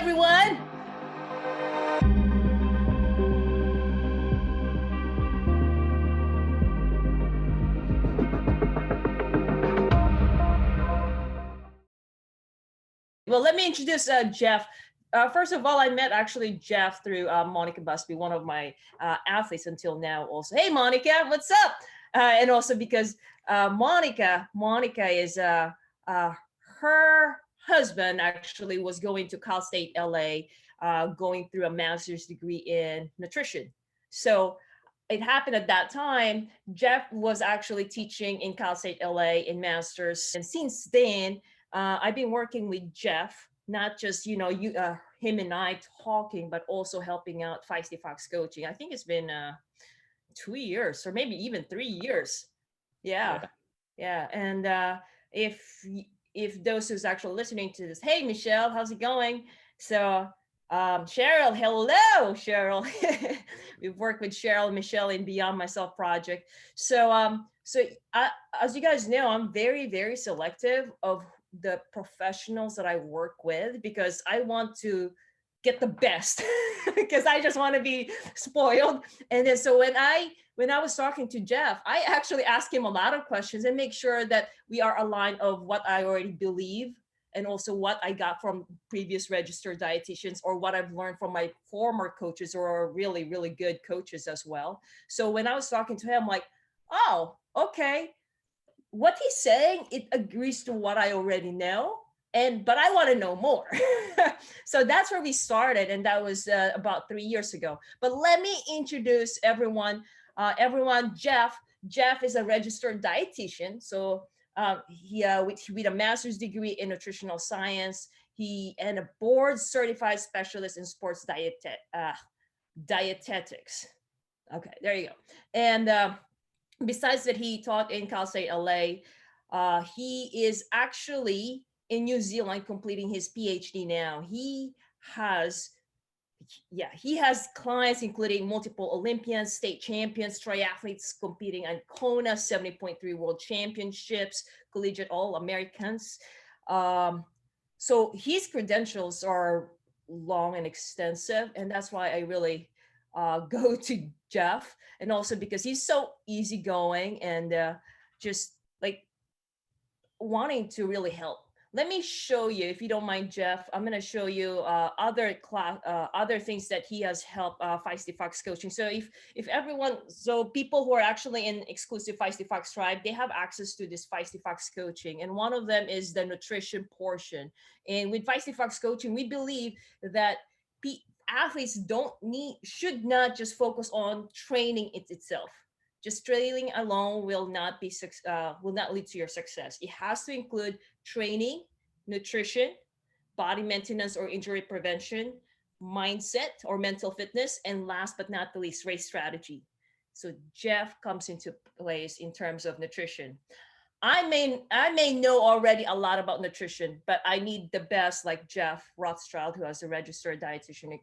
everyone. Well, let me introduce Jeff. First of all, I met actually Jeff through Monica Busby, one of my athletes until now also. Hey, Monica, what's up? And also because Monica is her husband actually was going to Cal State LA, going through a master's degree in nutrition. So it happened at that time, Jeff was actually teaching in Cal State LA in masters. And since then, I've been working with Jeff, not just, him and I talking, but also helping out Feisty Fox coaching. I think it's been 2 years or maybe even 3 years. Yeah. And if those who's actually listening to this, hey, Michelle, how's it going? So Cheryl, hello, Cheryl. We've worked with Cheryl and Michelle in Beyond Myself project. So as you guys know, I'm very, very selective of the professionals that I work with because I want to get the best because I just want to be spoiled. And then so when I was talking to Jeff, I actually asked him a lot of questions and make sure that we are aligned of what I already believe and also what I got from previous registered dietitians or what I've learned from my former coaches or really, really good coaches as well. So when I was talking to him, I'm like, oh, okay. What he's saying, it agrees to what I already know, but I want to know more. So that's where we started, and that was about 3 years ago. But let me introduce everyone. Jeff is a registered dietitian. So he with a master's degree in nutritional science, he and a board certified specialist in sports dietetics. Okay, there you go. And besides that, he taught in Cal State LA. He is actually in New Zealand completing his PhD now. He has clients including multiple Olympians, state champions, triathletes competing in Kona, 70.3 World Championships, collegiate All-Americans. So his credentials are long and extensive, and that's why I really go to Jeff, and also because he's so easygoing and just like wanting to really help. Let me show you, if you don't mind, Jeff. I'm going to show you other things that he has helped Feisty Fox coaching. So so people who are actually in exclusive Feisty Fox tribe, they have access to this Feisty Fox coaching, and one of them is the nutrition portion. And with Feisty Fox coaching, we believe that athletes should not just focus on training itself. Just training alone will not lead to your success. It has to include training, nutrition, body maintenance or injury prevention, mindset or mental fitness, and last but not the least, race strategy. So Jeff comes into place in terms of nutrition. I may know already a lot about nutrition, but I need the best like Jeff Rothschild, who has a registered dietitian,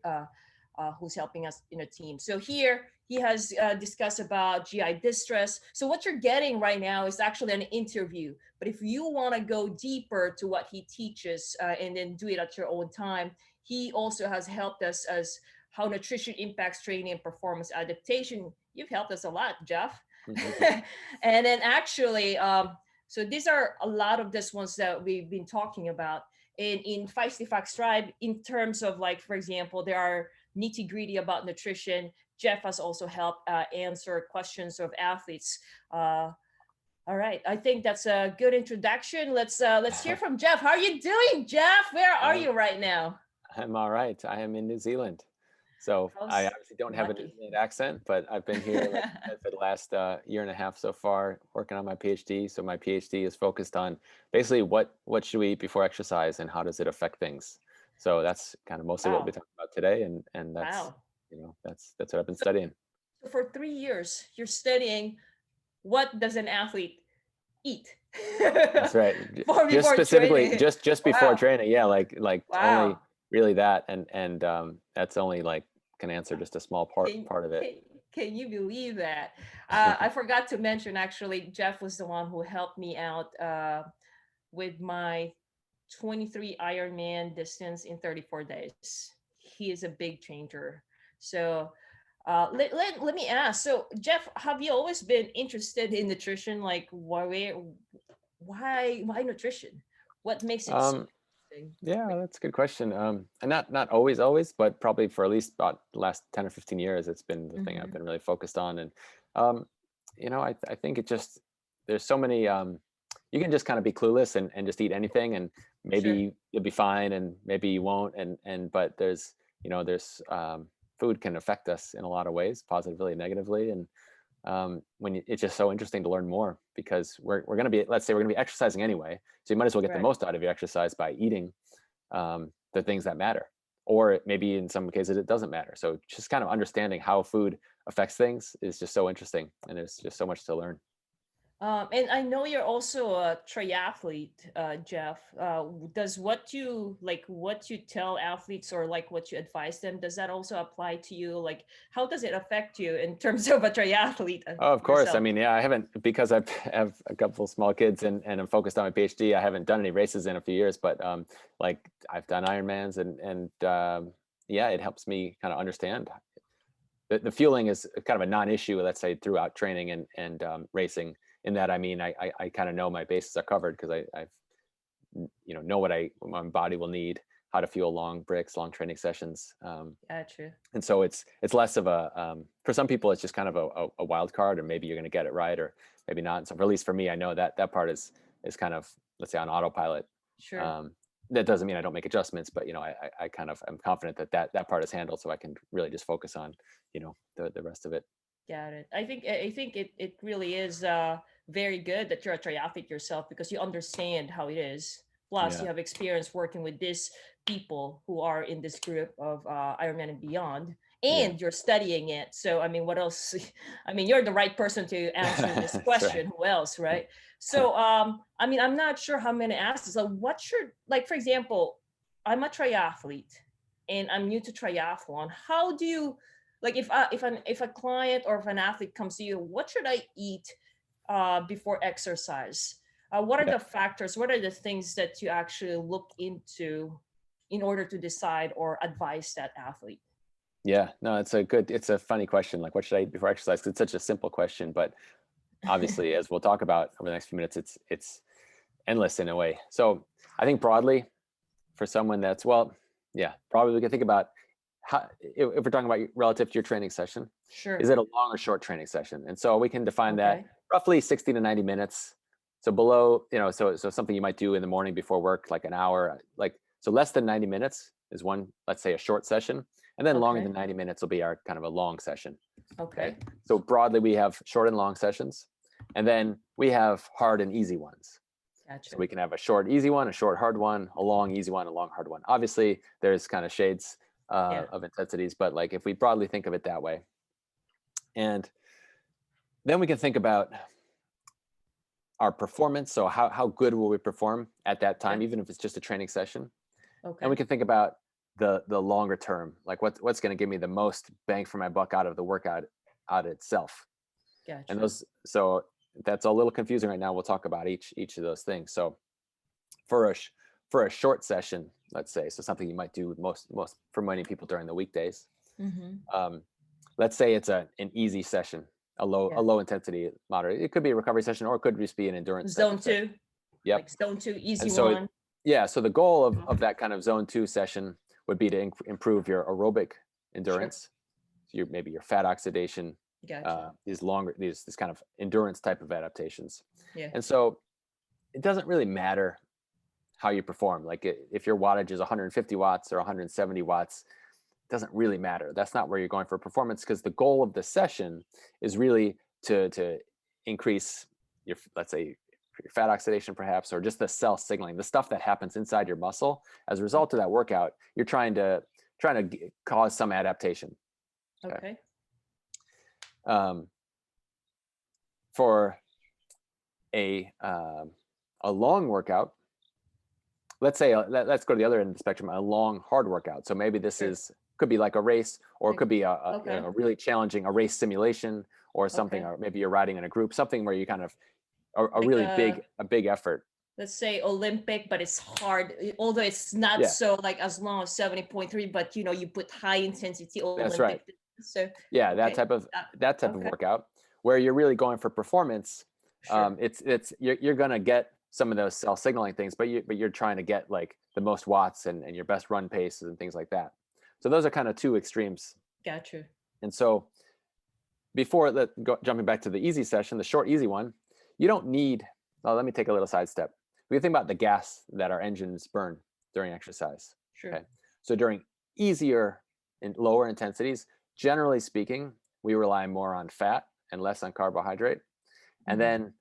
who's helping us in a team. So here he has discussed about GI distress. So what you're getting right now is actually an interview. But if you want to go deeper to what he teaches and then do it at your own time, he also has helped us as how nutrition impacts training and performance adaptation. You've helped us a lot, Jeff. Mm-hmm. And then actually, so these are a lot of these ones that we've been talking about in Feisty Fox Tribe in terms of, like, for example, there are nitty gritty about nutrition. Jeff has also helped answer questions of athletes. All right, I think that's a good introduction. Let's hear from Jeff. How are you doing, Jeff? Where are you right now? I'm all right. I am in New Zealand. So I obviously don't have a New Zealand accent, but I've been here for the last year and a half so far, working on my PhD. So my PhD is focused on basically what should we eat before exercise and how does it affect things. So that's kind of mostly what we're talking about today, and that's that's what I've been studying. So for 3 years, you're studying what does an athlete eat. That's right. Just specifically, training. just before training. Yeah, like only really that, and that's only like can answer just a small part of it. Can you believe that? I forgot to mention, actually, Jeff was the one who helped me out with my 23 Ironman distance in 34 days. He is a big changer. So let me ask. So Jeff, have you always been interested in nutrition? Like why nutrition? What makes it so Um, interesting? yeah, that's a good question. And not always, but probably for at least about the last 10 or 15 years, it's been the thing I've Mm-hmm. been really focused on. And, um, I think it just, there's so many, you can just kind of be clueless and just eat anything, and Sure. maybe you'll be fine and maybe you won't. But food can affect us in a lot of ways, positively and negatively. And it's just so interesting to learn more, because we're going to be, let's say we're going to be exercising anyway, so you might as well get the Right. most out of your exercise by eating the things that matter, or maybe in some cases it doesn't matter. So just kind of understanding how food affects things is just so interesting, and there's just so much to learn. And I know you're also a triathlete, Jeff. Does what you tell athletes, or like what you advise them, does that also apply to you? Like, how does it affect you in terms of a triathlete Oh, of course. I yourself? mean, yeah, I haven't, because I have a couple small kids and I'm focused on my PhD. I haven't done any races in a few years, but like I've done Ironmans, and yeah, it helps me kind of understand. The fueling is kind of a non-issue, let's say, throughout training and racing. In that, I mean, I kind of know my bases are covered, because I've know what my body will need, how to fuel long breaks, long training sessions. Gotcha. And so it's less of a for some people it's just kind of a wild card, or maybe you're going to get it right or maybe not. And so, at least for me, I know that part is kind of, let's say, on autopilot. Sure. Um, that doesn't mean I don't make adjustments, but I kind of am confident that part is handled, so I can really just focus on the rest of it. Got it. I think it really is very good that you're a triathlete yourself, because you understand how it is. Plus, Yeah, you have experience working with these people who are in this group of Ironman and beyond, yeah. and you're studying it. So, I mean, what else? I mean, you're the right person to answer this That's right. question. Who else, right? So, I mean, I'm not sure how I'm going to ask this. So, what's your, like, for example, I'm a triathlete and I'm new to triathlon. How do you, like, if a client or if an athlete comes to you, what should I eat before exercise? What are Yeah. the factors? What are the things that you actually look into in order to decide or advise that athlete? Yeah, no, it's a funny question. Like, what should I eat before exercise? 'Cause it's such a simple question, but obviously, as we'll talk about over the next few minutes, it's endless in a way. So I think broadly, for someone that's, well, yeah, probably we can think about how, if we're talking about relative to your training session, is Sure. it a long or short training session? And so we can define that Okay. roughly 60 to 90 minutes. So below, so something you might do in the morning before work, like an hour, so less than 90 minutes is one, let's say, a short session. And then longer Okay. than 90 minutes will be our kind of a long session. Okay. Okay. So broadly, we have short and long sessions, and then we have hard and easy ones. So Gotcha. we can have a short, easy one, a short, hard one, a long, easy one, a long, hard one. Obviously, there's kind of shades Yeah. of intensities, but like if we broadly think of it that way, and then we can think about our performance. So how good will we perform at that time, Okay. even if it's just a training session? And we Okay. can think about the longer term, like what's going to give me the most bang for my buck out of the workout out itself. And Gotcha. so that's a little confusing right now. We'll talk about each of those things. So for a short session, let's say, so something you might do most for many people during the weekdays. Mm-hmm. Um, let's say it's an easy session, a Yeah. low intensity, moderate. It could be a recovery session, or it could just be an endurance type Zone of session. two, Yep. like zone two, easy And so one. yeah, so the goal of that kind of zone 2 session would be to improve your aerobic Sure. endurance. So maybe your fat oxidation, Gotcha. these kind of endurance type of adaptations. Yeah. And so it doesn't really matter how you perform. Like if your wattage is 150 watts or 170 watts, it doesn't really matter. That's not where you're going for performance, because the goal of the session is really to increase your, let's say, your fat oxidation perhaps, or just the cell signaling, the stuff that happens inside your muscle as a result of that workout. You're trying to cause some adaptation. Okay. Um, for a long workout, let's say let's go to the other end of the spectrum, a long hard workout. So maybe this Sure. could be like a race, or it Like, could be okay. a really challenging a race simulation, or something, Okay. or maybe you're riding in a group, something where you kind of a Like really big effort. let's say Olympic, but it's hard, although it's not so like as long as 70.3, but you know, you put high intensity Olympic. That's right. So yeah, that type of workout where you're really going for performance. You're gonna get some of those cell signaling things, but you're trying to get like the most watts and your best run paces and things like that. So those are kind of two extremes. Gotcha. And so before jumping back to the easy session, the short, easy one, you don't need, let me take a little sidestep. We think about the gas that our engines burn during exercise. Sure. Okay. So during easier and lower intensities, generally speaking, we rely more on fat and less on carbohydrate. And then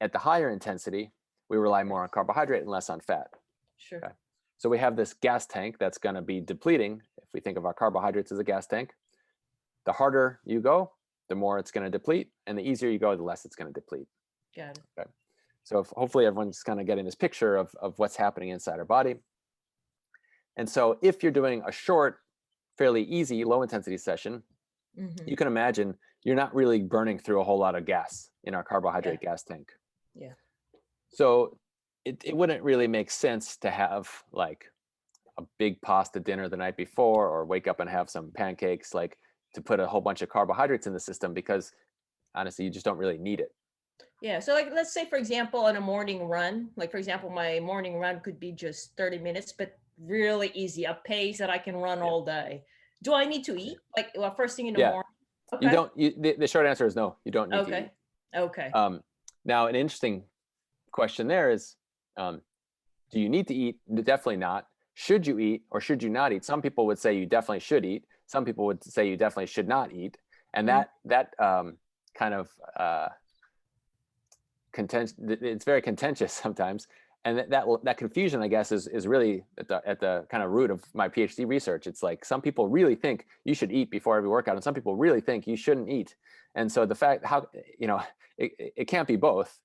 at the higher intensity, we rely more on carbohydrate and less on fat. Sure. Okay. So we have this gas tank that's going to be depleting. If we think of our carbohydrates as a gas tank, the harder you go, the more it's going to deplete, and the easier you go, the less it's going to deplete. Got it. Okay. So hopefully everyone's kind of getting this picture of what's happening inside our body. And so if you're doing a short, fairly easy, low intensity session, you can imagine you're not really burning through a whole lot of gas in our carbohydrate gas tank. Yeah. So it wouldn't really make sense to have like a big pasta dinner the night before, or wake up and have some pancakes, like to put a whole bunch of carbohydrates in the system, because honestly, you just don't really need it. Yeah. So like, let's say, for example, on a morning run, like, for example, my morning run could be just 30 minutes, but really easy, a pace that I can run all day. Do I need to eat like first thing in the morning? Okay. You don't. The short answer is no. You don't need to eat. Okay. Now, an interesting question there is, do you need to eat? Definitely not. Should you eat or should you not eat? Some people would say you definitely should eat. Some people would say you definitely should not eat. And that kind of it's very contentious sometimes. And that confusion, I guess, is really at the kind of root of my PhD research. It's like some people really think you should eat before every workout, and some people really think you shouldn't eat. And so the fact it can't be both.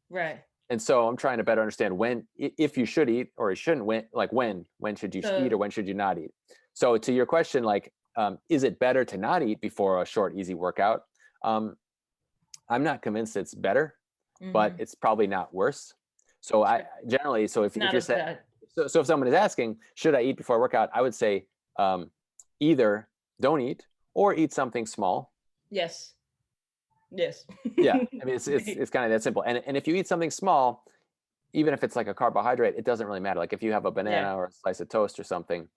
Right. And so I'm trying to better understand if you should eat or you shouldn't, when should you eat or when should you not eat? So to your question, like, is it better to not eat before a short, easy workout? I'm not convinced it's better, but it's probably not worse. So I generally, so if you're saying, so if someone is asking, should I eat before a workout? I would say either don't eat or eat something small. Yes. Yeah. I mean, it's kind of that simple. And if you eat something small, even if it's like a carbohydrate, it doesn't really matter. Like if you have a banana or a slice of toast or something,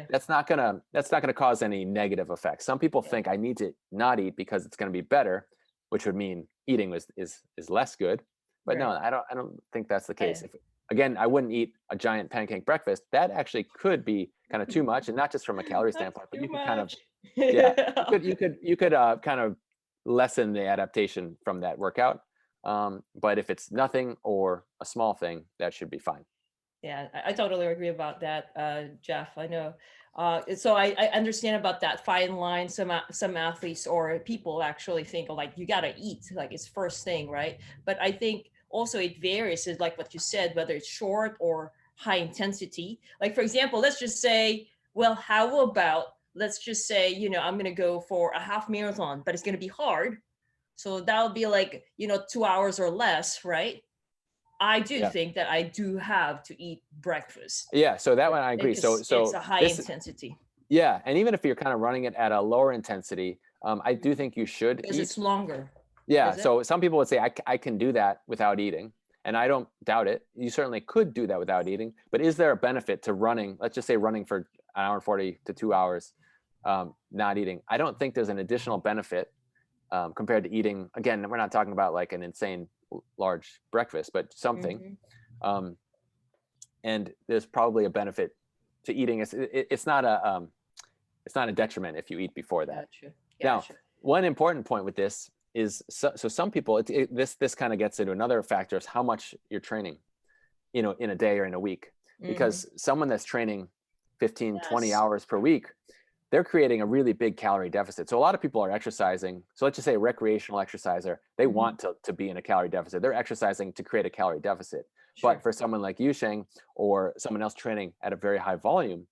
that's not gonna cause any negative effects. Some people think I need to not eat because it's gonna be better, which would mean eating is less good. But no, I don't think that's the case. Again, I wouldn't eat a giant pancake breakfast. That actually could be kind of too much, and not just from a calorie standpoint, but you could kind of you could kind of lessen the adaptation from that workout. But if it's nothing or a small thing, that should be fine. Yeah, I totally agree about that, Jeff. I know. So I understand about that fine line. Some athletes or people actually think like you gotta eat, like it's first thing, right? But I think also it varies. It's like what you said, whether it's short or high intensity. Like for example, let's just say, well, how about let's just say, I'm gonna go for a half marathon, but it's gonna be hard. So that'll be like 2 hours or less, right? I do think that I do have to eat breakfast. Yeah, so that one I agree. So it's a high intensity. Yeah, and even if you're kind of running it at a lower intensity, I do think you should eat. Because it's longer. Yeah, so some people would say I can do that without eating, and I don't doubt it. You certainly could do that without eating, but is there a benefit to running? Let's just say running for an hour and 40 to 2 hours, not eating. I don't think there's an additional benefit compared to eating. Again, we're not talking about like an insane large breakfast, but something. And there's probably a benefit to eating. It's not a detriment if you eat before that. Gotcha. Now, one important point with this is so some people this kind of gets into another factor is how much you're training, in a day or in a week, because someone that's training 15, 20 hours per week, they're creating a really big calorie deficit. So a lot of people are exercising. So let's just say a recreational exerciser, they want to be in a calorie deficit. They're exercising to create a calorie deficit. Sure. But for someone like you, Shang, or someone else training at a very high volume,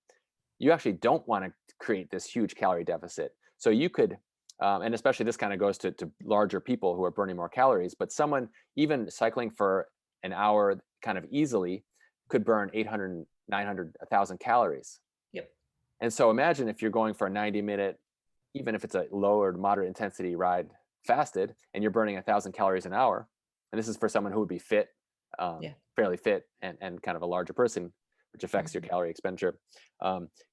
you actually don't want to create this huge calorie deficit. So you could, and especially this kind of goes to larger people who are burning more calories, but someone even cycling for an hour kind of easily could burn 800, 900, 1,000 calories. Yep. And so imagine if you're going for a 90-minute, even if it's a low or moderate intensity ride fasted, and you're burning 1,000 calories an hour, and this is for someone who would be fit, fairly fit, and kind of a larger person, which affects your calorie expenditure.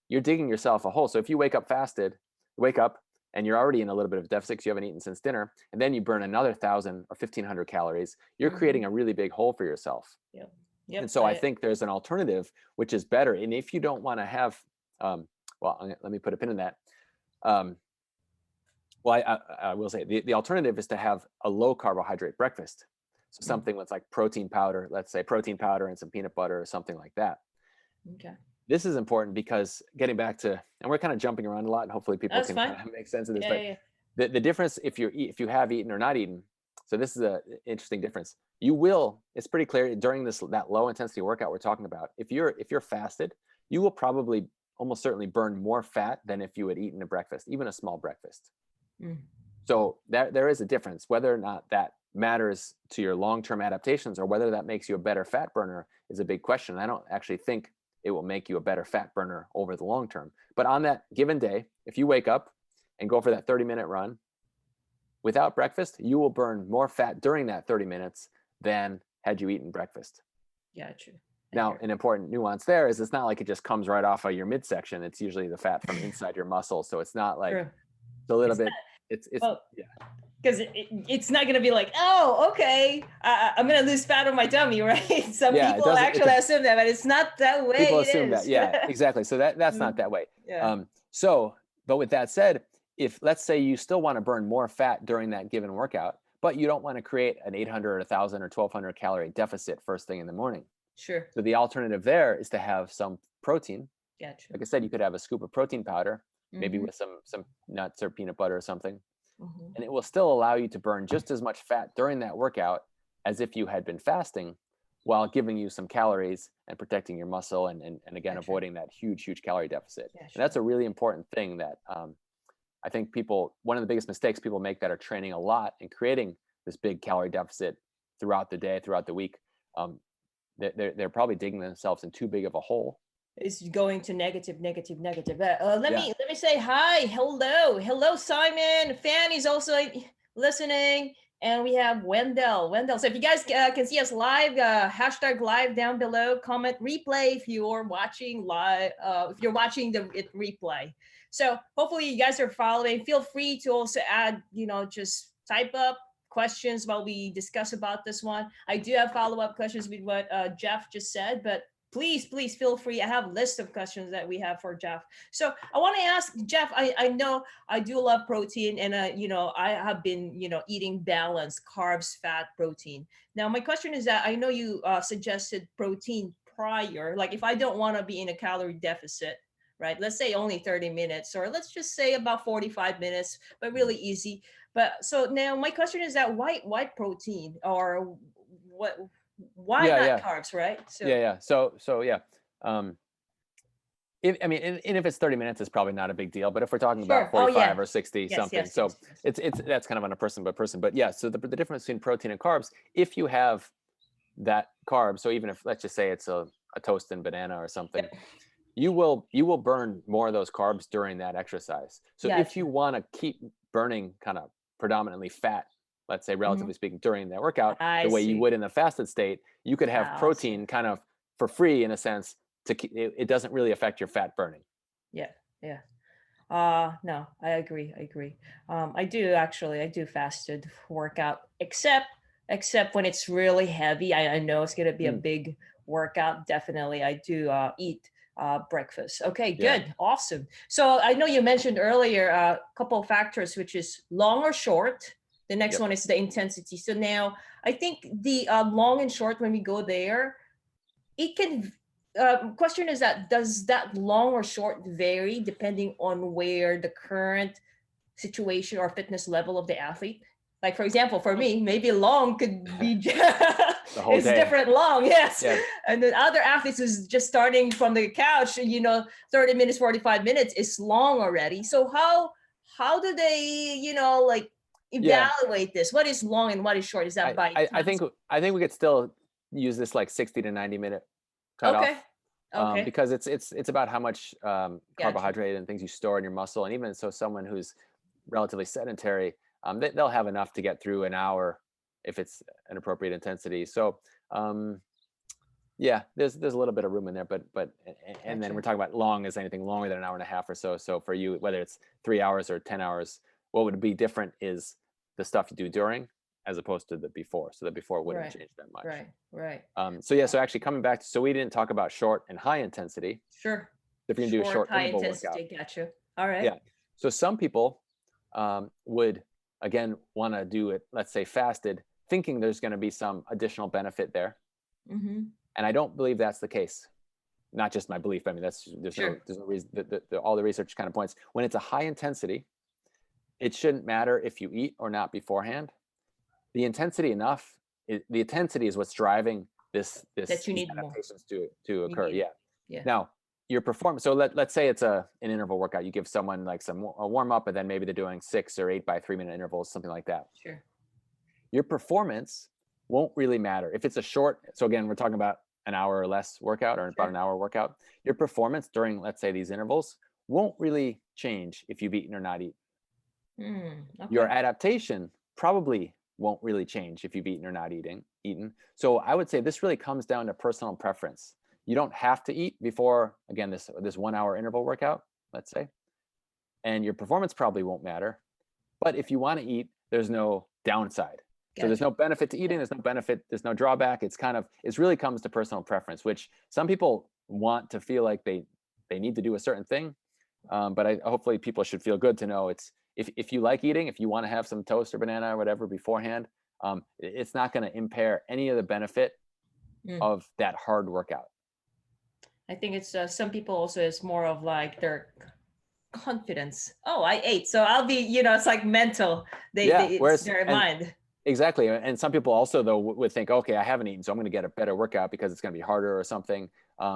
You're digging yourself a hole. So if you wake up fasted, wake up and you're already in a little bit of deficit because you haven't eaten since dinner, and then you burn another 1,000 or 1,500 calories, you're creating a really big hole for yourself. Yep. And so I think there's an alternative, which is better. And if you don't want to have, well, let me put a pin in that. Well, I will say the alternative is to have a low carbohydrate breakfast. So something that's like protein powder, let's say protein powder and some peanut butter or something like that. Okay. This is important because getting back to, and we're kind of jumping around a lot, and hopefully people can kind of make sense of this, but the difference if you have eaten or not eaten, so this is an interesting difference. It's pretty clear during that low intensity workout we're talking about, if you're fasted, you will probably almost certainly burn more fat than if you had eaten a breakfast, even a small breakfast. So there is a difference. Whether or not that matters to your long-term adaptations or whether that makes you a better fat burner is a big question. I don't actually think it will make you a better fat burner over the long term. But on that given day, if you wake up and go for that 30-minute run without breakfast, you will burn more fat during that 30 minutes than had you eaten breakfast. Yeah, true. Now, an important nuance there is it's not like it just comes right off of your midsection. It's usually the fat from inside your muscle. So it's not like it's a little bit, it's because it's not going to be like, oh, okay, I'm going to lose fat on my tummy, right? Some people actually assume that, but it's not that way. People assume that, yeah, exactly. So that's not that way. But with that said, if let's say you still want to burn more fat during that given workout, but you don't want to create an 800 or 1,000 or 1,200 calorie deficit first thing in the morning. Sure. So the alternative there is to have some protein. Gotcha. Like I said, you could have a scoop of protein powder, maybe with some nuts or peanut butter or something. And it will still allow you to burn just as much fat during that workout as if you had been fasting, while giving you some calories and protecting your muscle and again, avoiding that huge calorie deficit. And that's a really important thing that I think one of the biggest mistakes people make that are training a lot and creating this big calorie deficit throughout the day, throughout the week, they're probably digging themselves in too big of a hole. Is going to negative. Let me say hi, hello, Simon. Fanny's also listening, and we have Wendell. So if you guys can see us live, hashtag live down below. Comment replay if you're watching live. If you're watching the replay. So hopefully you guys are following. Feel free to also add, just type up questions while we discuss about this one. I do have follow-up questions with what Jeff just said, but please feel free. I have a list of questions that we have for Jeff. So I want to ask Jeff, I know I do love protein, and I have been eating balanced carbs, fat, protein. Now my question is that I know you suggested protein prior, like if I don't want to be in a calorie deficit, right? Let's say only 30 minutes, or let's just say about 45 minutes, but really easy. But so now my question is that why protein, or what? Why not carbs, right? So if it's 30 minutes, it's probably not a big deal. But if we're talking about 45 or 60 something, that's kind of on a person by person. But so the difference between protein and carbs, if you have that carb, so even if let's just say it's a toast and banana or something, you will burn more of those carbs during that exercise. So if you want to keep burning kind of predominantly fat, let's say relatively speaking, during that workout, the way you would in the fasted state, you could have protein kind of for free in a sense. It doesn't really affect your fat burning. No, I agree. I do fasted workout, except when it's really heavy. I know it's going to be a big workout. Definitely. I do eat breakfast. Okay, good. Awesome. So I know you mentioned earlier a couple of factors, which is long or short. The next one is the intensity. So now I think the long and short, when we go there, it can, question is that, does that long or short vary depending on where the current situation or fitness level of the athlete? Like, for example, for me, maybe long could be it's different long, yes. Yeah. And then other athletes who's just starting from the couch, 30 minutes, 45 minutes is long already. So how do they, evaluate this? What is long and what is short? Is that I think we could still use this like 60 to 90 minute cutoff. Okay. Okay. Because it's about how much Gotcha. carbohydrate and things you store in your muscle. And even so, someone who's relatively sedentary, they'll have enough to get through an hour if it's an appropriate intensity. So yeah, there's a little bit of room in there, but and then we're talking about long as anything longer than an hour and a half or so. So for you, whether it's 3 hours or 10 hours, what would be different is the stuff you do during as opposed to the before. So the before wouldn't change that much. Right. So yeah, so actually coming back, so we didn't talk about short and high intensity. Sure. If you're gonna do a short high interval intensity, workout. gotcha. All right. Yeah. So some people would again want to do it, let's say fasted, thinking there's going to be some additional benefit there. Mm-hmm. And I don't believe that's the case. Not just my belief. I mean, there's no reason. All the research kind of points when it's a high intensity, it shouldn't matter if you eat or not beforehand. The intensity is what's driving this that you need adaptations to occur. Yeah. Now your performance. So let's say it's an interval workout. You give someone like a warm up, and then maybe they're doing 6 or 8 by 3 minute intervals, something like that. Sure. Your performance won't really matter if it's a short. So again, we're talking about an hour or less workout, or about an hour workout. Your performance during, let's say, these intervals won't really change if you've eaten or not eaten. Okay. Your adaptation probably won't really change if you've eaten or not eaten. So I would say this really comes down to personal preference. You don't have to eat before, again, this 1 hour interval workout, let's say, and your performance probably won't matter. But if you want to eat, there's no downside. Gotcha. So there's no benefit to eating. There's no benefit. There's no drawback. It really comes to personal preference, which some people want to feel like they need to do a certain thing. But hopefully people should feel good to know if you like eating, if you want to have some toast or banana or whatever beforehand, it's not going to impair any of the benefit of that hard workout. I think it's some people also, it's more of like their confidence. Oh, I ate, so I'll be, it's like mental. It's their mind. Exactly. And some people also, though, would think, okay, I haven't eaten, so I'm going to get a better workout because it's going to be harder or something.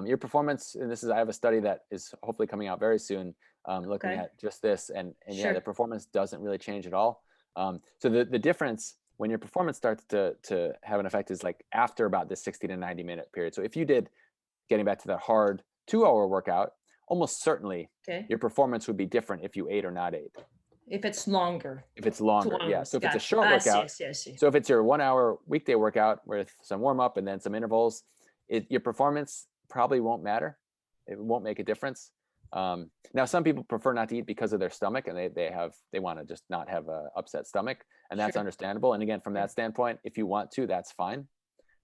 Your performance, and I have a study that is hopefully coming out very soon, looking at just this, and the performance doesn't really change at all. So the difference when your performance starts to have an effect is like after about this 60 to 90 minute period. So if you did, getting back to that hard 2 hour workout, almost certainly your performance would be different if you ate or not ate. If it's longer. Yeah. So if it's a short workout, so if it's your 1 hour weekday workout with some warm up and then some intervals, your performance probably won't matter. It won't make a difference. Now, some people prefer not to eat because of their stomach, and they want to just not have a upset stomach, and that's understandable. And again, from that standpoint, if you want to, that's fine.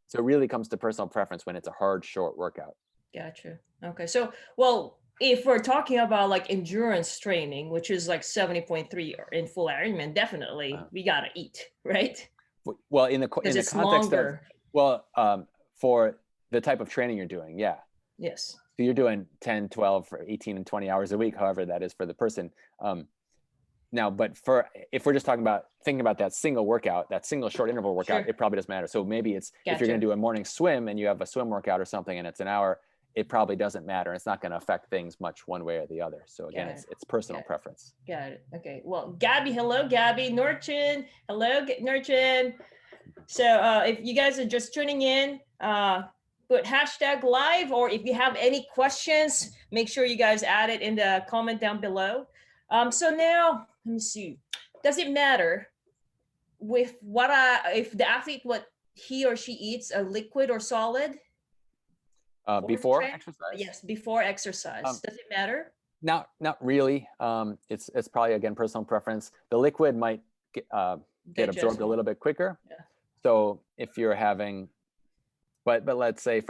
So it really comes to personal preference when it's a hard, short workout. Gotcha. Okay. So, well, if we're talking about like endurance training, which is like 70.3 in full Ironman, definitely we gotta eat, right? Well, in the context longer. For the type of training you're doing, yeah. Yes. So you're doing 10, 12, 18, and 20 hours a week, however that is for the person. Now, but if we're just thinking about that single workout, that single short interval workout, it probably doesn't matter. So maybe it's if you're going to do a morning swim and you have a swim workout or something and it's an hour, it probably doesn't matter. It's not going to affect things much one way or the other. So again, it's personal preference. Got it. Okay. Well, Gabby, hello, Gabby. Nurchin, hello, Nurchin. So if you guys are just tuning in, put #live, or if you have any questions, make sure you guys add it in the comment down below. So now, let me see. Does it matter with if the athlete, what he or she eats, a liquid or solid? Before exercise? Yes, before exercise. Does it matter? Not really. It's probably, again, personal preference. The liquid might get absorbed a little bit quicker. Yeah. So if you're having, but let's say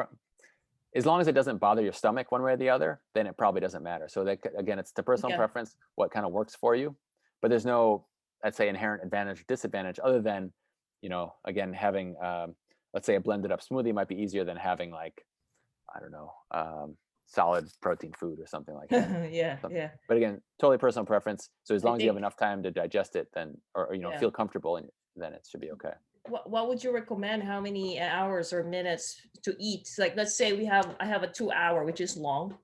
as long as it doesn't bother your stomach one way or the other, then it probably doesn't matter. So again, it's the personal preference, what kind of works for you. But there's no, let's say, inherent advantage or disadvantage other than, again, having, let's say, a blended up smoothie might be easier than having like, I don't know, solid protein food or something like that. Yeah. But again, totally personal preference. So as long as you have enough time to digest it, then, or feel comfortable, then it should be okay. What would you recommend? How many hours or minutes to eat? Like, let's say I have a 2 hour, which is long.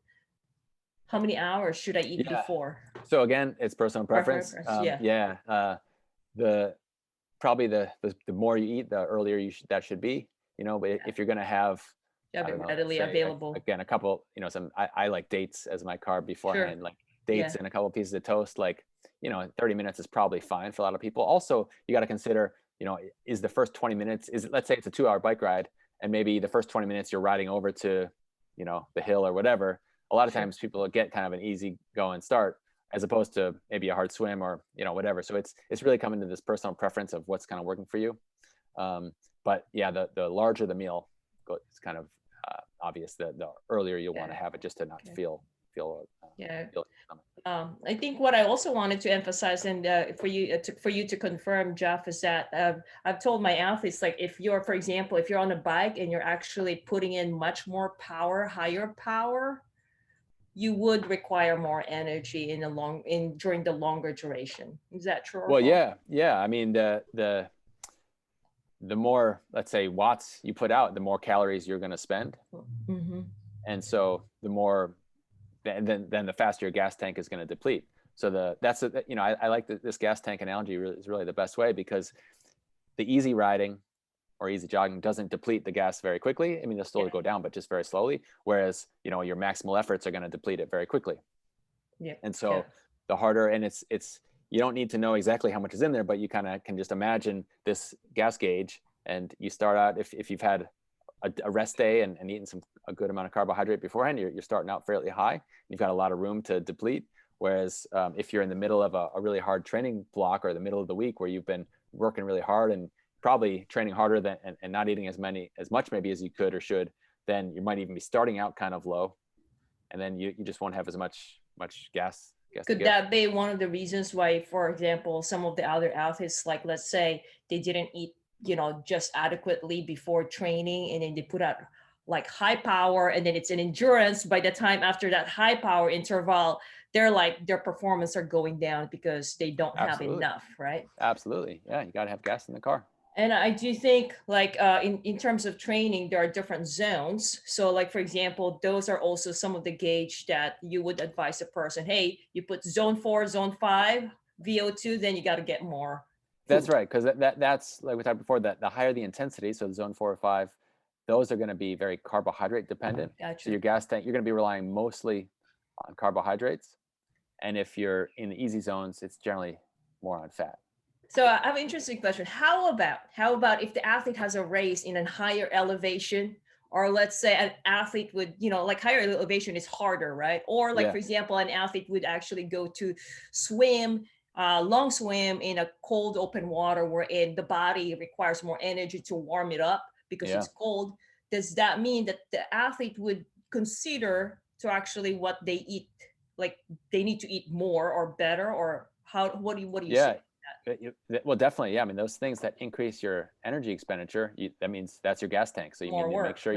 How many hours should I eat before? So again, it's personal preference. Probably the more you eat, the earlier that should be. but if you're going to have, readily available. Again, a couple, I like dates as my carb beforehand, like dates and a couple pieces of toast, 30 minutes is probably fine for a lot of people. Also, you got to consider, is the first 20 minutes, let's say it's a 2-hour bike ride, and maybe the first 20 minutes you're riding over to, the hill or whatever. A lot of times people get kind of an easy go and start, as opposed to maybe a hard swim or, whatever. So it's really coming to this personal preference of what's kind of working for you. But yeah, the larger the meal, it's kind of obvious that the earlier you want to have it, just to not feel I think what I also wanted to emphasize, and for you to confirm, Jeff, is that I've told my athletes, like, if you're, for example, if you're on a bike and you're actually putting in much more power, higher power, you would require more energy during the longer duration. Is that true? Well, yeah. I mean, the more, let's say, watts you put out, the more calories you're going to spend. Mm-hmm. And so the more, then the faster your gas tank is going to deplete. So I like this gas tank analogy is really the best way, because the easy riding or easy jogging doesn't deplete the gas very quickly. I mean, they'll still go down, but just very slowly. Whereas, your maximal efforts are going to deplete it very quickly. Yeah. And so the harder, and it's, you don't need to know exactly how much is in there, but you kind of can just imagine this gas gauge, and you start out, if you've had a rest day and eaten a good amount of carbohydrate beforehand, you're starting out fairly high. You've got a lot of room to deplete. Whereas if you're in the middle of a really hard training block, or the middle of the week where you've been working really hard and probably training harder than and not eating as much maybe as you could or should, then you might even be starting out kind of low, and then you just won't have as much gas. Could that be one of the reasons why, for example, some of the other athletes, like, let's say they didn't eat, just adequately before training, and then they put out like high power, and then it's an endurance. By the time after that high power interval, their performance are going down because they don't have enough, right? Absolutely. Yeah. You got to have gas in the car. And I do think, like, in terms of training, there are different zones. So, like, for example, those are also some of the gauge that you would advise a person, hey, you put zone 4, zone 5, VO2, then you got to get more food. That's right. Because that's, like we talked before, that the higher the intensity, so the zone 4 or 5, those are going to be very carbohydrate dependent. Gotcha. So your gas tank, you're going to be relying mostly on carbohydrates. And if you're in the easy zones, it's generally more on fat. So I have an interesting question. How about if the athlete has a race in a higher elevation, or let's say an athlete would, like, higher elevation is harder, right? Or like, for example, an athlete would actually go to swim, long swim in a cold open water, wherein the body requires more energy to warm it up because it's cold. Does that mean that the athlete would consider to actually what they eat, like they need to eat more or better, or what do you say? Well, definitely. Yeah. I mean, those things that increase your energy expenditure, that means that's your gas tank. So you need to make sure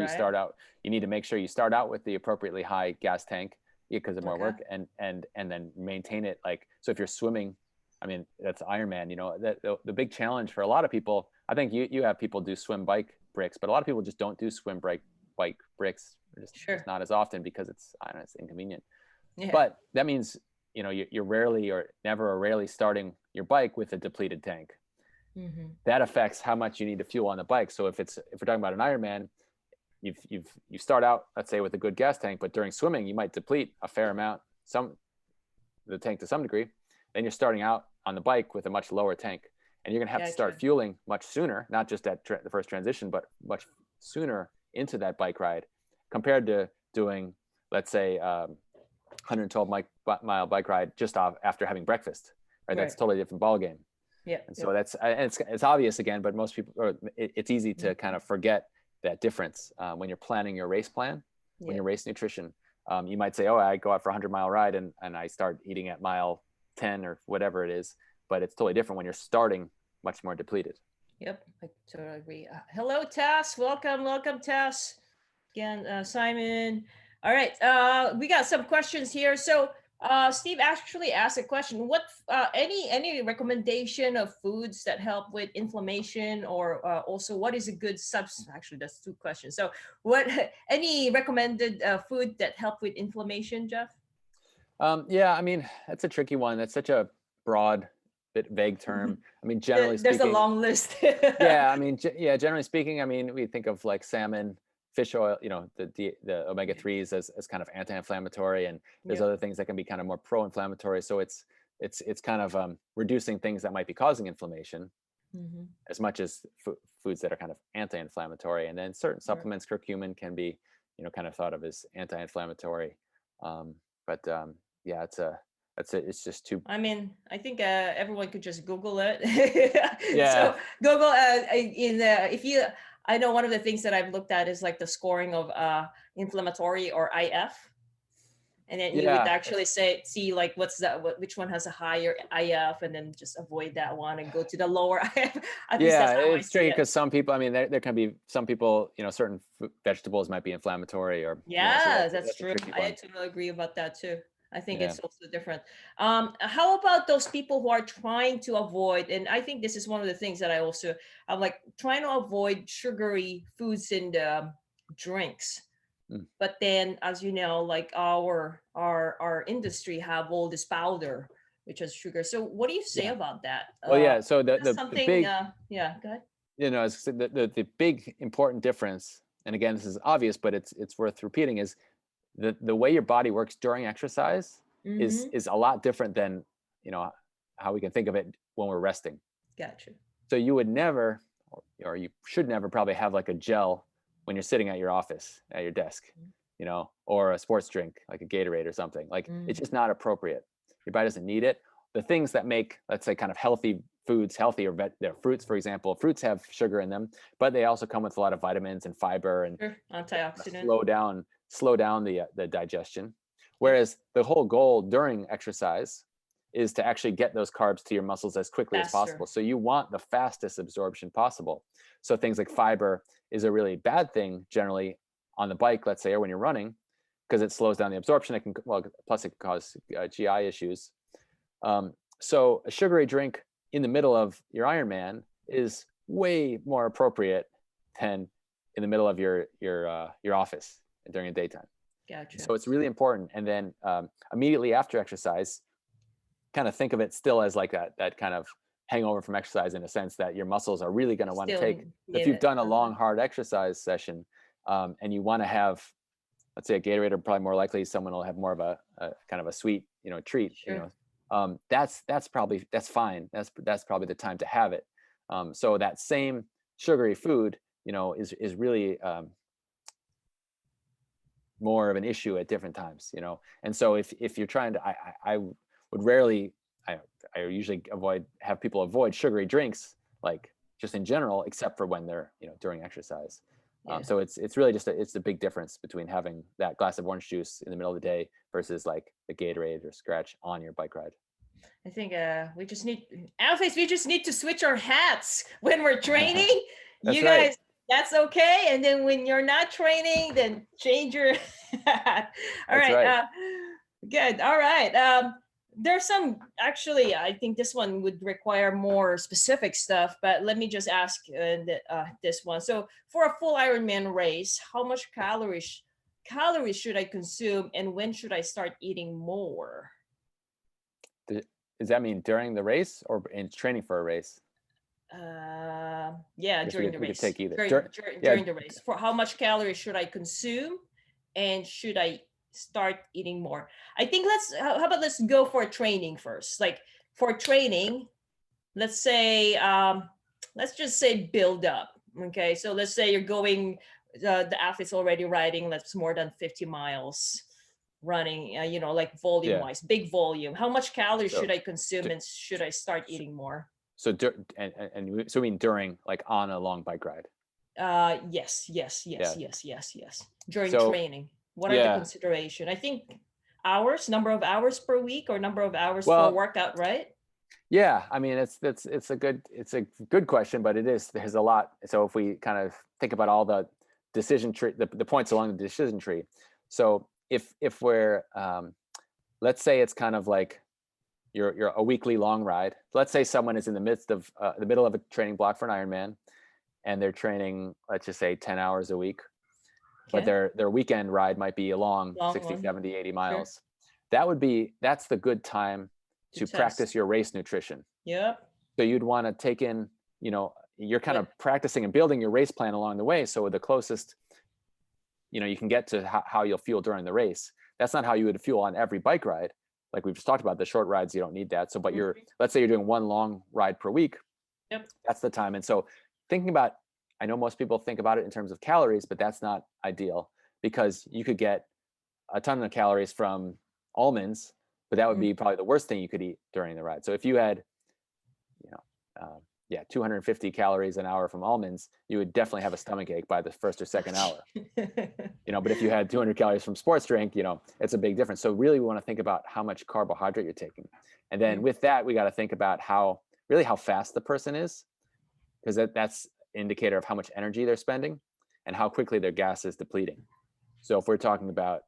you start out with the appropriately high gas tank, because of more work, and then maintain it. Like, so if you're swimming, I mean, that's Ironman, the big challenge for a lot of people, I think you have people do swim bike bricks, but a lot of people just don't do swim bike bricks, just not as often, because it's inconvenient. Yeah. But that means, you're rarely or never or rarely starting your bike with a depleted tank. Mm-hmm. That affects how much you need to fuel on the bike. So if we're talking about an Ironman, you start out, let's say, with a good gas tank, but during swimming you might deplete a fair amount, the tank to some degree. Then you're starting out on the bike with a much lower tank, and you're going to have to start fueling much sooner, not just at the first transition, but much sooner into that bike ride, compared to doing, let's say, 112 mile bike ride just after having breakfast, right? That's a totally different ball game. Yeah. And so it's obvious again, but most people, or it's easy to kind of forget that difference when you're planning your race plan, when you're race nutrition. You might say, oh, I go out for a 100-mile ride and I start eating at mile 10 or whatever it is, but it's totally different when you're starting much more depleted. Yep, I totally agree. Hello, Tess. Welcome, Tess. Again, Simon. All right, we got some questions here. So Steve actually asked a question. What any recommendation of foods that help with inflammation, or also what is a good substance? Actually, that's 2 questions. So any recommended food that help with inflammation, Jeff? Yeah, I mean, that's a tricky one. That's such a broad bit vague term. I mean, generally There's speaking, a long list. yeah, I mean, generally speaking, I mean, we think of like salmon, fish oil, the omega-3s as kind of anti-inflammatory, and there's Yep. other things that can be kind of more pro-inflammatory. So it's kind of reducing things that might be causing inflammation as much as foods that are kind of anti-inflammatory. And then certain supplements, curcumin, can be, kind of thought of as anti-inflammatory. But yeah, it's just too. I mean, I think everyone could just Google it. Yeah. So Google if you, I know one of the things that I've looked at is like the scoring of inflammatory or IF. And then you would actually see like which one has a higher IF, and then just avoid that one and go to the lower IF. At least that's how It's tricky because some people, I mean, there can be some people, certain vegetables might be inflammatory or. Yeah, that's true. I totally agree about that too. I think it's also different. How about those people who are trying to avoid, and I think this is one of the things that I'm like trying to avoid sugary foods in the drinks. But then, as you know, like our industry have all this powder, which has sugar. So what do you say about that? Well, so the big, go ahead. The big important difference, and again, this is obvious, but it's worth repeating, is the way your body works during exercise is a lot different than, how we can think of it when we're resting. Gotcha. So you would never, or you should never probably have like a gel when you're sitting at your office, at your desk, or a sports drink, like a Gatorade or something. Like it's just not appropriate. Your body doesn't need it. The things that make, let's say, kind of healthy foods healthy, or they're fruits, for example. Fruits have sugar in them, but they also come with a lot of vitamins and fiber and antioxidants. Slow down the digestion. Whereas the whole goal during exercise is to actually get those carbs to your muscles as quickly as possible. So you want the fastest absorption possible. So things like fiber is a really bad thing generally on the bike, let's say, or when you're running, because it slows down the absorption. Plus it can cause GI issues. So a sugary drink in the middle of your Ironman is way more appropriate than in the middle of your office during the daytime. Gotcha. So it's really important. And then immediately after exercise, kind of think of it still as like that kind of hangover from exercise, in a sense that your muscles are really going to want to take. If you've done a long, hard exercise session and you want to have, let's say, a Gatorade, or probably more likely someone will have more of a kind of a sweet, treat. Sure. That's fine. That's probably the time to have it. So that same sugary food, is really more of an issue at different times, And so if you're trying to, I would rarely, I usually have people avoid sugary drinks, like just in general, except for when they're, during exercise. So it's really just it's a big difference between having that glass of orange juice in the middle of the day versus like the Gatorade or Scratch on your bike ride. I think we just need to switch our hats when we're training. You guys, that's okay. And then when you're not training, then change your hat. All right. Good. All right. There's some, actually, I think this one would require more specific stuff, but let me just ask this one. So for a full Ironman race, how much calories should I consume, and when should I start eating more? Does that mean during the race or in training for a race? During the race. We could take either. During the race. For how much calories should I consume, and should I start eating more? I think how about let's go for training first. Like for training, let's say let's just say build up. Okay, so let's say you're going, the athlete's already riding, that's more than 50 miles running, like volume wise, big volume. How much calories should I consume, and should I start eating more? So so I mean during, like, on a long bike ride? Yes. During training, what are the consideration? I think number of hours per week, or number of hours for a workout, right? Yeah, I mean it's a good question, but there's a lot. So if we kind of think about all the decision tree, the points along the decision tree. So if we're let's say it's kind of like you're a weekly long ride. Let's say someone is in the midst of the middle of a training block for an Ironman, and they're training, let's just say 10 hours a week, but their weekend ride might be a long 60, 70, 80 miles. Sure. That's the good time to practice your race nutrition. Yep. So you'd want to take in, you're kind of practicing and building your race plan along the way. So the closest, you can get to how you'll fuel during the race. That's not how you would fuel on every bike ride. Like we've just talked about, the short rides, you don't need that. So, but let's say you're doing one long ride per week. Yep. That's the time. And so thinking about, I know most people think about it in terms of calories, but that's not ideal, because you could get a ton of calories from almonds, but that would be probably the worst thing you could eat during the ride. So if you had, 250 calories an hour from almonds, you would definitely have a stomach ache by the first or second hour. But if you had 200 calories from sports drink, it's a big difference. So really we want to think about how much carbohydrate you're taking. And then with that, we got to think about how fast the person is, because that's indicator of how much energy they're spending and how quickly their gas is depleting. So if we're talking about,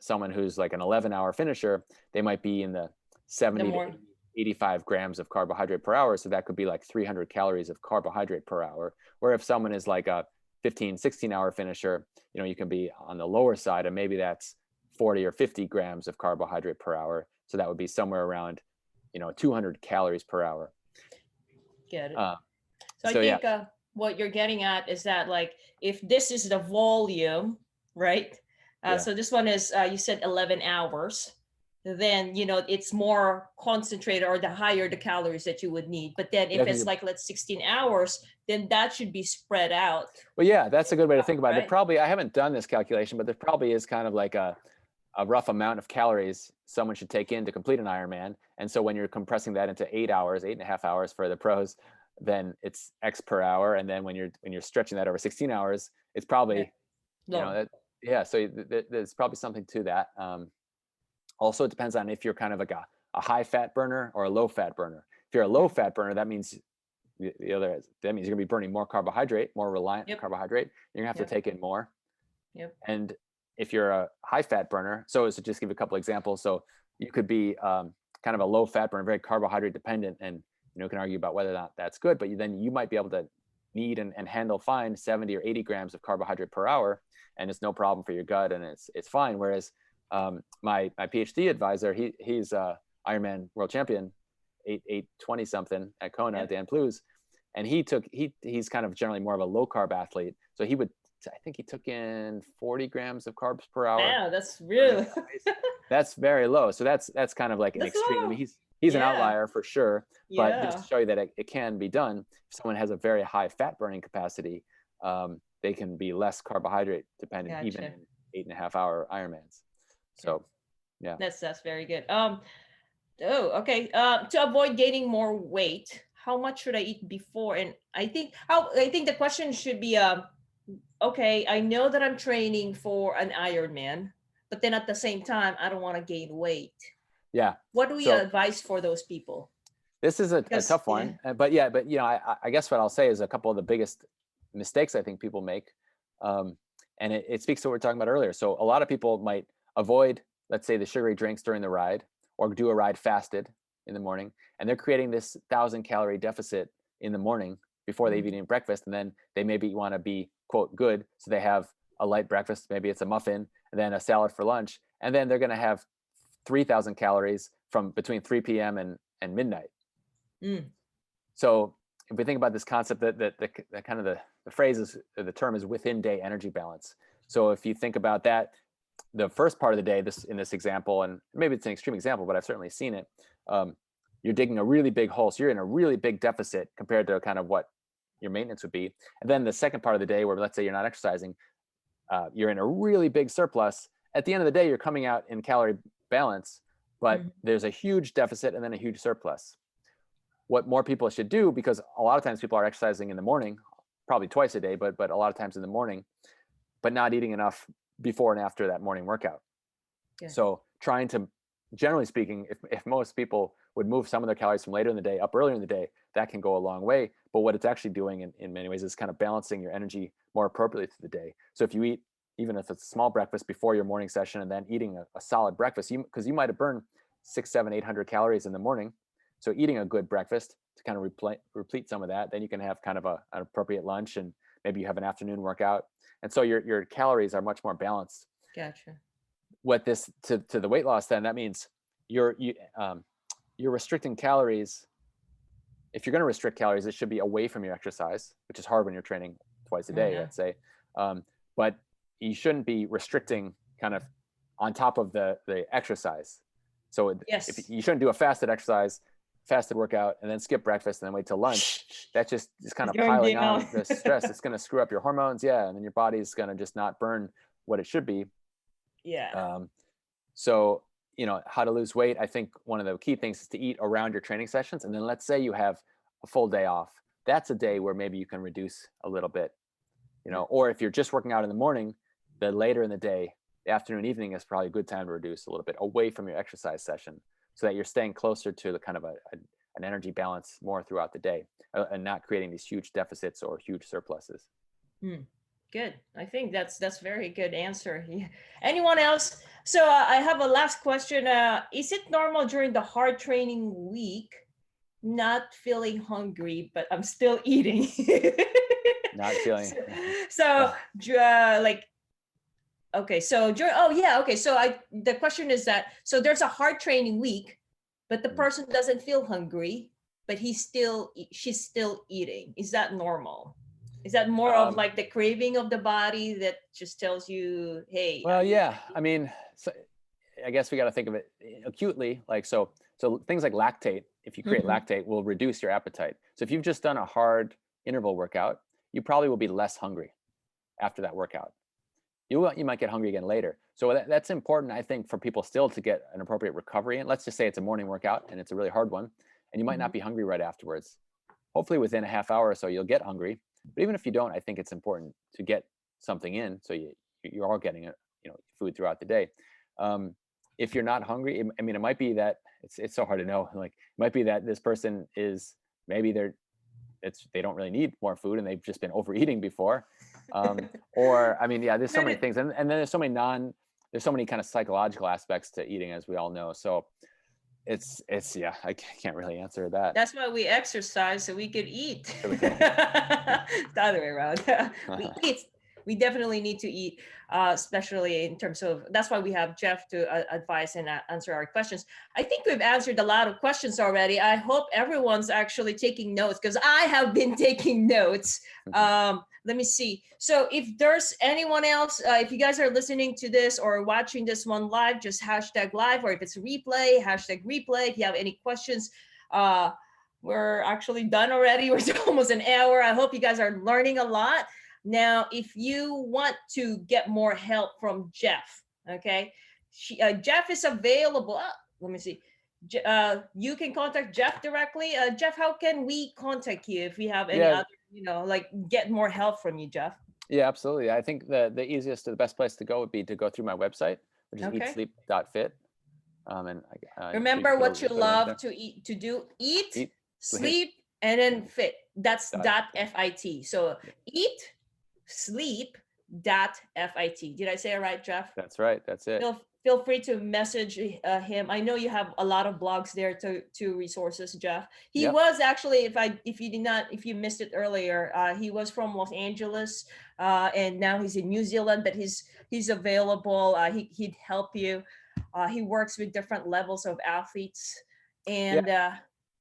someone who's like an 11-hour finisher, they might be in the 70 to 85 grams of carbohydrate per hour. So that could be like 300 calories of carbohydrate per hour. Where if someone is like a 15, 16-hour finisher, you can be on the lower side, and maybe that's 40 or 50 grams of carbohydrate per hour. So that would be somewhere around, 200 calories per hour. Get it. So I think what you're getting at is that, like, if this is the volume, right? So this one is, you said 11 hours. Then it's more concentrated, or the higher the calories that you would need. But then if it's like, let's 16 hours, then that should be spread out. Well, yeah, that's a good way to think about it. Probably, I haven't done this calculation, but there probably is kind of like a rough amount of calories someone should take in to complete an Ironman. And so when you're compressing that into 8 hours, 8.5 hours for the pros, then it's X per hour. And then when you're stretching that over 16 hours, it's probably, so there's probably something to that. Also, it depends on if you're kind of like a high fat burner or a low fat burner. If you're a low fat burner, that means you're going to be burning more carbohydrate, more reliant on carbohydrate. You're going to have to take in more. Yep. And if you're a high fat burner, so just give a couple examples. So you could be kind of a low fat burner, very carbohydrate dependent, and can argue about whether or not that's good, but then you might be able to need and handle fine 70 or 80 grams of carbohydrate per hour, and it's no problem for your gut, and it's fine. Whereas my PhD advisor, he's Ironman world champion, 820 something at Kona, Dan Plews, and he's kind of generally more of a low carb athlete. So I think he took in 40 grams of carbs per hour. Yeah, that's really that's very low. So that's kind of like an extreme. I mean, he's an outlier for sure, but just to show you that it can be done. If someone has a very high fat burning capacity, they can be less carbohydrate dependent, even in 8.5 hour Ironmans. So, yeah, that's very good. To avoid gaining more weight, how much should I eat before? And I think the question should be, okay, I know that I'm training for an Ironman, but then at the same time, I don't want to gain weight. Yeah. What do we advise for those people? This is a tough one, but I guess what I'll say is a couple of the biggest mistakes I think people make, and it speaks to what we were talking about earlier. So a lot of people might avoid, let's say, the sugary drinks during the ride, or do a ride fasted in the morning, and they're creating this 1,000-calorie deficit in the morning before they've eaten breakfast, and then they maybe want to be, quote, good, so they have a light breakfast, maybe it's a muffin, and then a salad for lunch, and then they're going to have 3,000 calories from between 3 p.m. and midnight. So if we think about this concept, that kind of the phrase is, or the term is, within day energy balance. So if you think about that, the first part of the day, in this example, and maybe it's an extreme example, but I've certainly seen it, you're digging a really big hole. So you're in a really big deficit compared to kind of what your maintenance would be. And then the second part of the day, where let's say you're not exercising, you're in a really big surplus. At the end of the day, you're coming out in calorie balance, but there's a huge deficit and then a huge surplus. What more people should do, because a lot of times people are exercising in the morning, probably twice a day, but a lot of times in the morning, but not eating enough before and after that morning workout. So trying to, generally speaking, if most people would move some of their calories from later in the day up earlier in the day, that can go a long way. But what it's actually doing in many ways is kind of balancing your energy more appropriately through the day. So if you eat, even if it's a small breakfast before your morning session, and then eating a solid breakfast, because you might have burned 600, 700, 800 calories in the morning. So eating a good breakfast to kind of replete some of that, then you can have kind of an appropriate lunch, and maybe you have an afternoon workout. And so your calories are much more balanced. Gotcha. What this to the weight loss, then that means you're restricting calories. If you're going to restrict calories, it should be away from your exercise, which is hard when you're training twice a day, let's say. But you shouldn't be restricting kind of on top of the exercise. So if you shouldn't do a fasted workout, and then skip breakfast and then wait till lunch. That's just kind of piling on the stress. It's going to screw up your hormones. Yeah. And then your body's going to just not burn what it should be. Yeah. So, how to lose weight. I think one of the key things is to eat around your training sessions. And then let's say you have a full day off. That's a day where maybe you can reduce a little bit, or if you're just working out in the morning, then later in the day, the afternoon, evening is probably a good time to reduce a little bit away from your exercise session, so that you're staying closer to the kind of an energy balance more throughout the day, and not creating these huge deficits or huge surpluses. Good. I think that's very good answer. Anyone else? So I have a last question. Is it normal during the hard training week not feeling hungry, but I'm still eating? Not feeling. So okay. So the question is that, so there's a hard training week, but the person doesn't feel hungry, but she's still eating. Is that normal? Is that more of like the craving of the body that just tells you, hey? Well, yeah. I mean, so I guess we got to think of it acutely. Like, so things like lactate, if you create lactate, will reduce your appetite. So if you've just done a hard interval workout, you probably will be less hungry after that workout. You might get hungry again later. So that's important, I think, for people still to get an appropriate recovery. And let's just say it's a morning workout and it's a really hard one, and you might not be hungry right afterwards. Hopefully within a half hour or so, you'll get hungry. But even if you don't, I think it's important to get something in, so you're all getting food throughout the day. If you're not hungry, it might be that it's so hard to know. Like, it might be that this person is, maybe they don't really need more food and they've just been overeating before. Or there's so many things, and then there's so many kind of psychological aspects to eating, as we all know. So it's I can't really answer that. That's why we exercise, so we could eat. The other way around. We eat. We definitely need to eat, especially in terms of, that's why we have Jeff to advise and answer our questions. I think we've answered a lot of questions already. I hope everyone's actually taking notes, because I have been taking notes. Let me see. So if there's anyone else, if you guys are listening to this or watching this one live, just hashtag live, or if it's replay, hashtag replay. If you have any questions, we're actually done already. We're almost an hour. I hope you guys are learning a lot. Now, if you want to get more help from Jeff, okay, Jeff is available. Let me see. You can contact Jeff directly. Jeff, how can we contact you if we have any other, get more help from you, Jeff? Yeah, absolutely. I think the easiest or the best place to go would be to go through my website, which is eatsleep.fit. Remember what you love to eat, to do: eat, sleep, and then fit. That's .fit. So eat, sleep.fit. Did I say it right, Jeff? That's right. That's it. Feel free to message him. I know you have a lot of blogs there to resources, Jeff. He was actually, if you missed it earlier, he was from Los Angeles, and now he's in New Zealand, but he's available. He'd help you. He works with different levels of athletes, and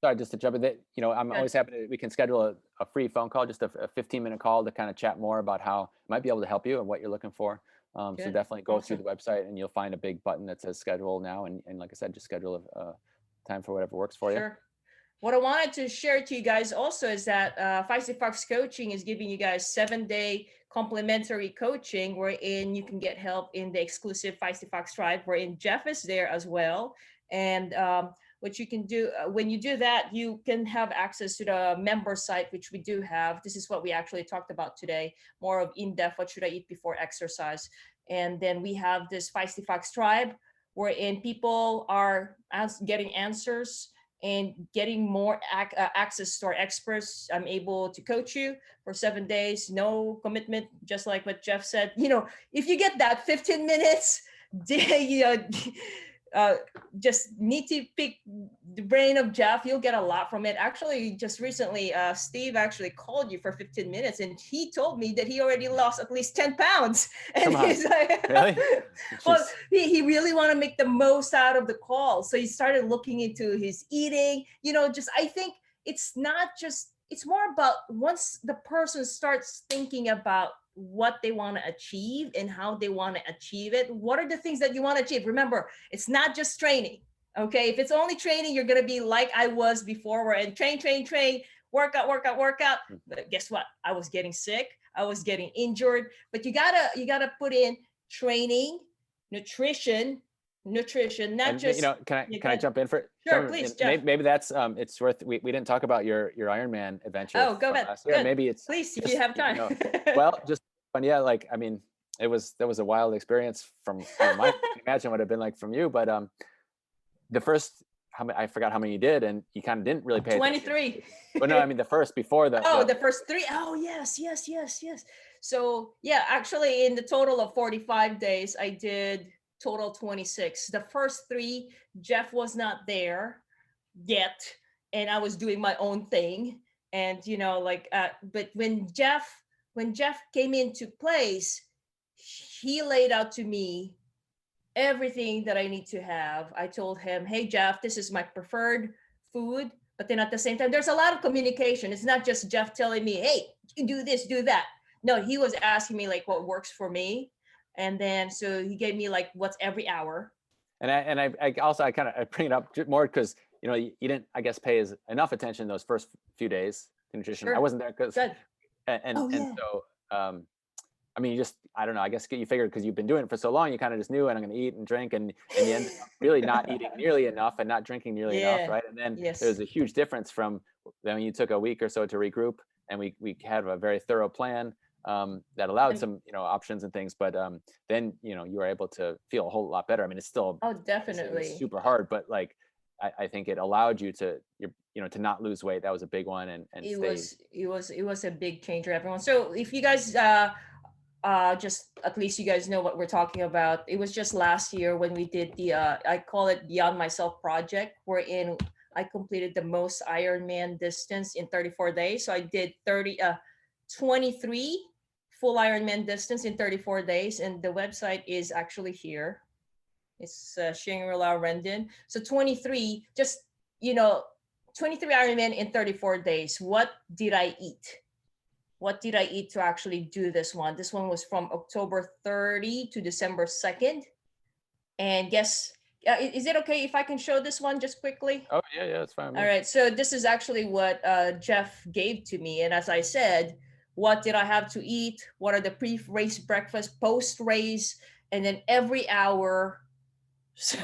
sorry, just to jump in, I'm always happy we can schedule a free phone call, just a 15-minute call to kind of chat more about how I might be able to help you and what you're looking for. So definitely go through the website, and you'll find a big button that says schedule now. And like I said, just schedule a time for whatever works for you. What I wanted to share to you guys also is that Feisty Fox Coaching is giving you guys 7-day complimentary coaching, wherein you can get help in the exclusive Feisty Fox Tribe, wherein Jeff is there as well. And what you can do when you do that, you can have access to the member site, which we do have. This is what we actually talked about today, more of in-depth, what should I eat before exercise. And then we have this Feisty Fox Tribe, wherein people are getting answers and getting more access to our experts. I'm able to coach you for 7 days, no commitment, just like what Jeff said. If you get that 15 minutes, just need to pick the brain of Jeff, you'll get a lot from it. Actually, just recently, Steve actually called you for 15 minutes and he told me that he already lost at least 10 pounds. And he's like, really? Well, he really want to make the most out of the call. So he started looking into his eating, I think it's more about once the person starts thinking about what they want to achieve and how they want to achieve it. What are the things that you want to achieve? Remember, it's not just training. Okay. If it's only training, you're going to be like I was before, where I train, workout. But guess what? I was getting sick. I was getting injured, but you gotta put in training, nutrition, not just, can I jump in for sure, please, Jeff. maybe that's it's worth, we didn't talk about your Ironman adventure. Oh, go ahead. Good. Maybe it's, please, if you have time. Well, just fun. Yeah, like, I mean, that was a wild experience from my imagine what it'd been like from you, but the first, I forgot how many you did, and you kind of didn't really pay 23. But no, I mean the first before the the first 3. Oh, yes. So yeah, actually in the total of 45 days, I did total 26. The first 3, Jeff was not there yet, and I was doing my own thing. And but when Jeff came into place, he laid out to me everything that I need to have. I told him, hey, Jeff, this is my preferred food. But then at the same time, there's a lot of communication. It's not just Jeff telling me, hey, you do this, do that. No, he was asking me like what works for me. And then, so he gave me like what's every hour. And I also, I bring it up more because, you didn't, I guess, pay enough attention those first few days to nutrition. Sure. I wasn't there because, so, I mean, I don't know, I guess you figured because you've been doing it for so long, you kind of just knew, and I'm going to eat and drink, and you end up really not eating nearly enough and not drinking nearly enough, right? And then there's a huge difference from when you took a week or so to regroup, and we had a very thorough plan that allowed some, options and things, but then, you were able to feel a whole lot better. I mean, it's still definitely it's super hard, but like, I think it allowed you to, to not lose weight. That was a big one, and it was a big changer, everyone. So if you guys just at least you guys know what we're talking about. It was just last year when we did the I call it Beyond Myself project, wherein I completed the most Ironman distance in 34 days. So I did 23 full Ironman distance in 34 days, and the website is actually here. It's Shangrila Rendon. So 23, 23 Ironman in 34 days. What did I eat? What did I eat to actually do this one? This one was from October 30 to December 2nd. And guess, is it okay if I can show this one just quickly? Oh, yeah, it's fine. All right, so this is actually what Jeff gave to me. And as I said, what did I have to eat? What are the pre-race breakfast, post-race, and then every hour. So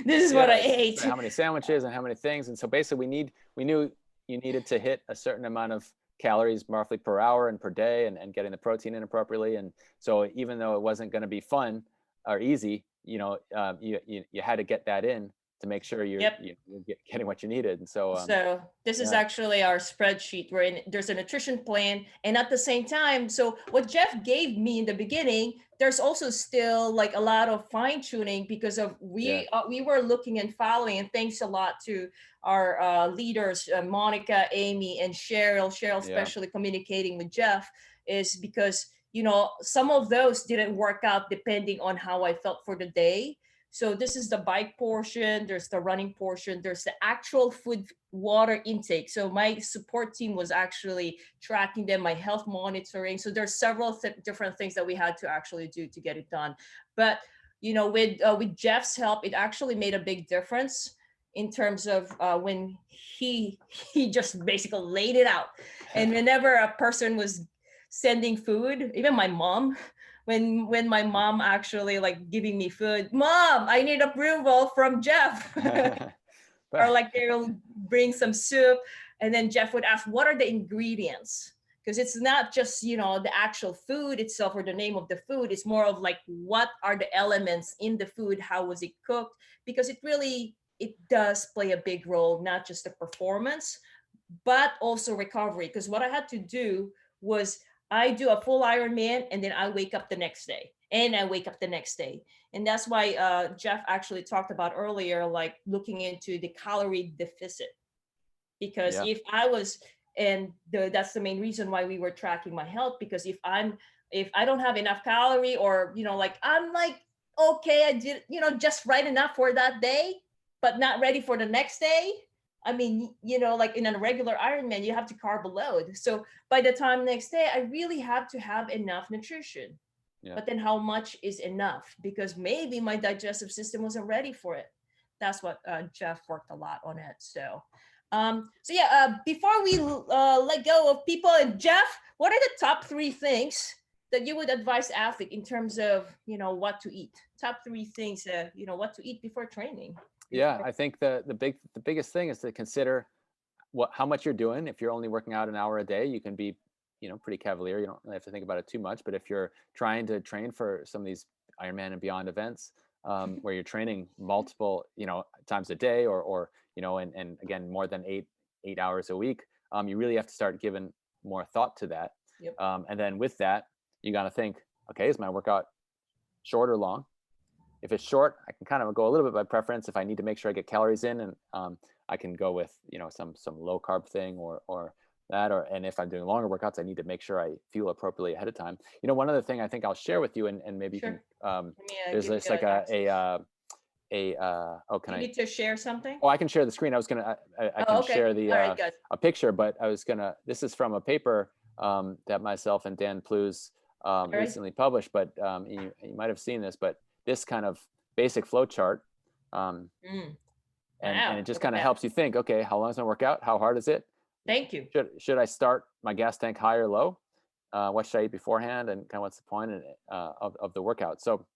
this is what I ate. How many sandwiches and how many things. And so basically we knew you needed to hit a certain amount of calories roughly per hour and per day, and getting the protein in appropriately. And so even though it wasn't going to be fun or easy, you had to get that in to make sure you're getting what you needed. And so this is actually our spreadsheet where there's a nutrition plan, and at the same time, so what Jeff gave me in the beginning, there's also still like a lot of fine tuning because of we were looking and following, and thanks a lot to our leaders, Monica, Amy, and Cheryl, especially communicating with Jeff, is because, some of those didn't work out depending on how I felt for the day. So this is the bike portion, there's the running portion, there's the actual food, water intake. So my support team was actually tracking them, my health monitoring. So there's several different things that we had to actually do to get it done. But, with Jeff's help, it actually made a big difference in terms of when he just basically laid it out. And whenever a person was sending food, even my mom, when my mom actually like giving me food, Mom, I need approval from Jeff. Or like they'll bring some soup, and then Jeff would ask, what are the ingredients? Because it's not just, the actual food itself or the name of the food. It's more of like, what are the elements in the food? How was it cooked? Because it does play a big role, not just the performance, but also recovery. Because what I had to do was I do a full Ironman, and then I wake up the next day. and I wake up the next day. And that's why Jeff actually talked about earlier, like looking into the calorie deficit. Because if I was, that's the main reason why we were tracking my health, because if I don't have enough calorie, or, like, I'm like, okay, I did, just right enough for that day, but not ready for the next day. I mean, like in a regular Ironman, you have to carb load. So by the time next day, I really have to have enough nutrition. Yeah. But then how much is enough? Because maybe my digestive system wasn't ready for it. That's what Jeff worked a lot on it. So before we let go of people, and Jeff, what are the top 3 things that you would advise athlete in terms of, what to eat? Top 3 things, what to eat before training. Yeah, I think the biggest thing is to consider how much you're doing. If you're only working out an hour a day, you can be, pretty cavalier. You don't really have to think about it too much. But if you're trying to train for some of these Ironman and beyond events, where you're training multiple, times a day, or and again, more than eight hours a week, you really have to start giving more thought to that. Yep. And then with that, you got to think, okay, is my workout short or long? If it's short, I can kind of go a little bit by preference. If I need to make sure I get calories in, and I can go with, some low carb thing or that, and if I'm doing longer workouts, I need to make sure I fuel appropriately ahead of time. One other thing I think I'll share with you, and maybe sure. You can, there's this like can you need to share something? Oh, I can share the screen. I can share the a picture, but this is from a paper that myself and Dan Plews recently published, but you might have seen this, but this kind of basic flow chart, and it just kind of helps you think, okay, how long is my workout? How hard is it? Thank you. Should I start my gas tank high or low? What should I eat beforehand? And kind of what's the point of the workout? So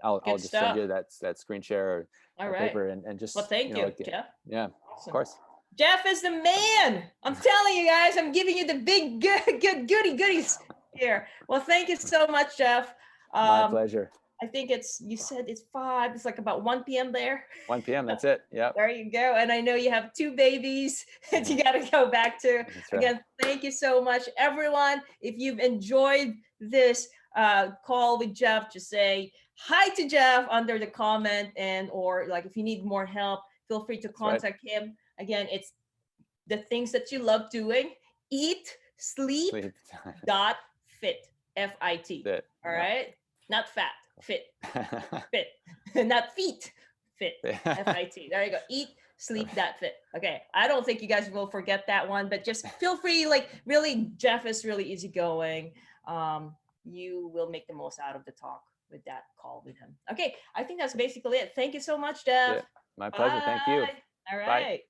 I'll just send you that screen share or paper and just. Well, thank you, Jeff. Yeah, awesome. Of course. Jeff is the man. I'm telling you guys, I'm giving you the big good goodies here. Well, thank you so much, Jeff. My pleasure. I think you said it's 5. It's like about 1 p.m. there. 1 p.m. That's it. Yeah. There you go. And I know you have 2 babies that you got to go back to. Right. Again, thank you so much, everyone. If you've enjoyed this call with Jeff, just say hi to Jeff under the comment, or like if you need more help, feel free to contact him. Again, it's the things that you love doing. Eat, sleep. .fit. F-I-T. All right? Not fat. Fit. Fit. Not feet. Fit. F-I-T. There you go. Eat, sleep, fit. Okay. I don't think you guys will forget that one, but just feel free. Like, really, Jeff is really easygoing. You will make the most out of the talk with that call with him. Okay. I think that's basically it. Thank you so much, Jeff. My pleasure. Thank you. All right. Bye.